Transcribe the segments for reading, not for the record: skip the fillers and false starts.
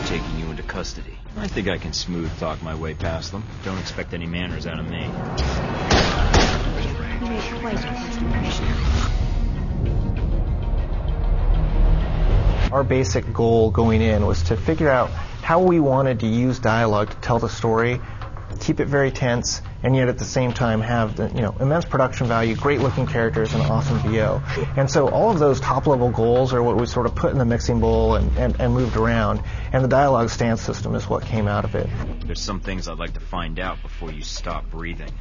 Taking you into custody. I think I can smooth talk my way past them. Don't expect any manners out of me. You made quite a first impression. Our basic goal going in was to figure out how we wanted to use dialogue to tell the story, keep it very tense, and yet at the same time have the, immense production value, great looking characters, and awesome VO. And so all of those top level goals are what we sort of put in the mixing bowl and moved around, and the dialogue stance system is what came out of it. There's some things I'd like to find out before you stop breathing.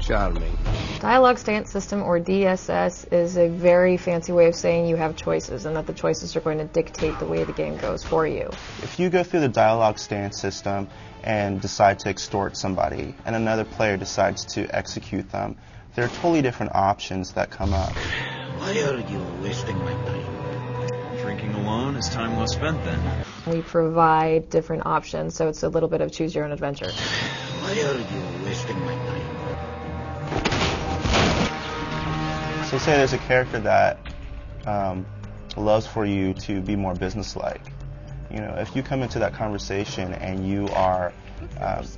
Charming. Dialogue Stance System, or DSS, is a very fancy way of saying you have choices and that the choices are going to dictate the way the game goes for you. If you go through the Dialogue Stance System and decide to extort somebody and another player decides to execute them, there are totally different options that come up. Why are you wasting my time? Drinking alone is time well spent then. We provide different options, so it's a little bit of choose your own adventure. Why are you wasting my time? So say there's a character that loves for you to be more businesslike. If you come into that conversation and you are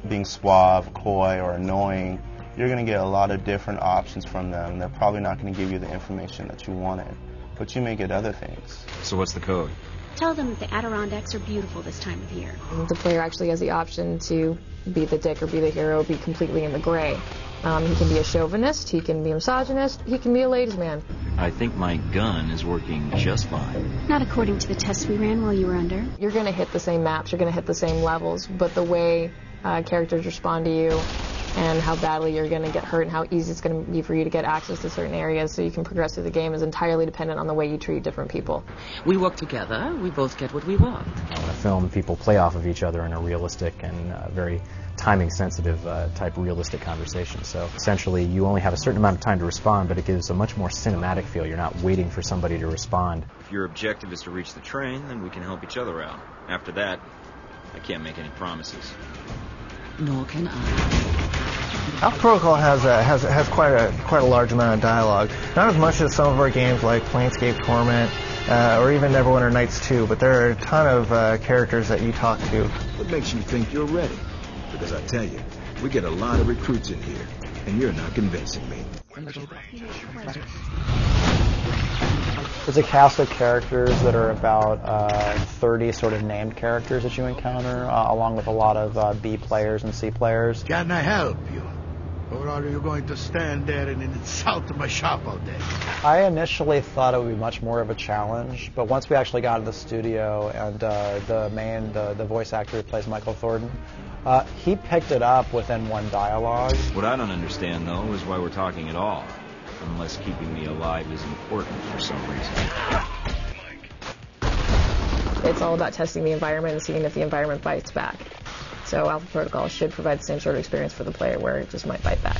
being suave, coy, or annoying, you're going to get a lot of different options from them. They're probably not going to give you the information that you wanted, but you may get other things. So what's the code? Tell them that the Adirondacks are beautiful this time of year. The player actually has the option to be the dick or be the hero, be completely in the gray. He can be a chauvinist, he can be a misogynist, he can be a ladies' man. I think my gun is working just fine. Not according to the tests we ran while you were under. You're going to hit the same maps, you're going to hit the same levels, but the way characters respond to you and how badly you're going to get hurt and how easy it's going to be for you to get access to certain areas so you can progress through the game is entirely dependent on the way you treat different people. We work together, we both get what we want. In a film, people play off of each other in a realistic and very timing-sensitive type realistic conversation. So essentially, you only have a certain amount of time to respond, but it gives a much more cinematic feel. You're not waiting for somebody to respond. If your objective is to reach the train, then we can help each other out. After that, I can't make any promises. Nor can I. Alpha Protocol has quite a large amount of dialogue. Not as much as some of our games like Planescape Torment or even Neverwinter Nights 2, but there are a ton of characters that you talk to. What makes you think you're ready? Because I tell you, we get a lot of recruits in here, and you're not convincing me. There's a cast of characters that are about 30 sort of named characters that you encounter, along with a lot of B players and C players. Can I help you? Or are you going to stand there and insult my shop all day? I initially thought it would be much more of a challenge, but once we actually got in the studio and the voice actor who plays Michael Thornton, he picked it up within one dialogue. What I don't understand, though, is why we're talking at all, unless keeping me alive is important for some reason. It's all about testing the environment and seeing if the environment bites back. So Alpha Protocol should provide the same sort of experience for the player where it just might bite back.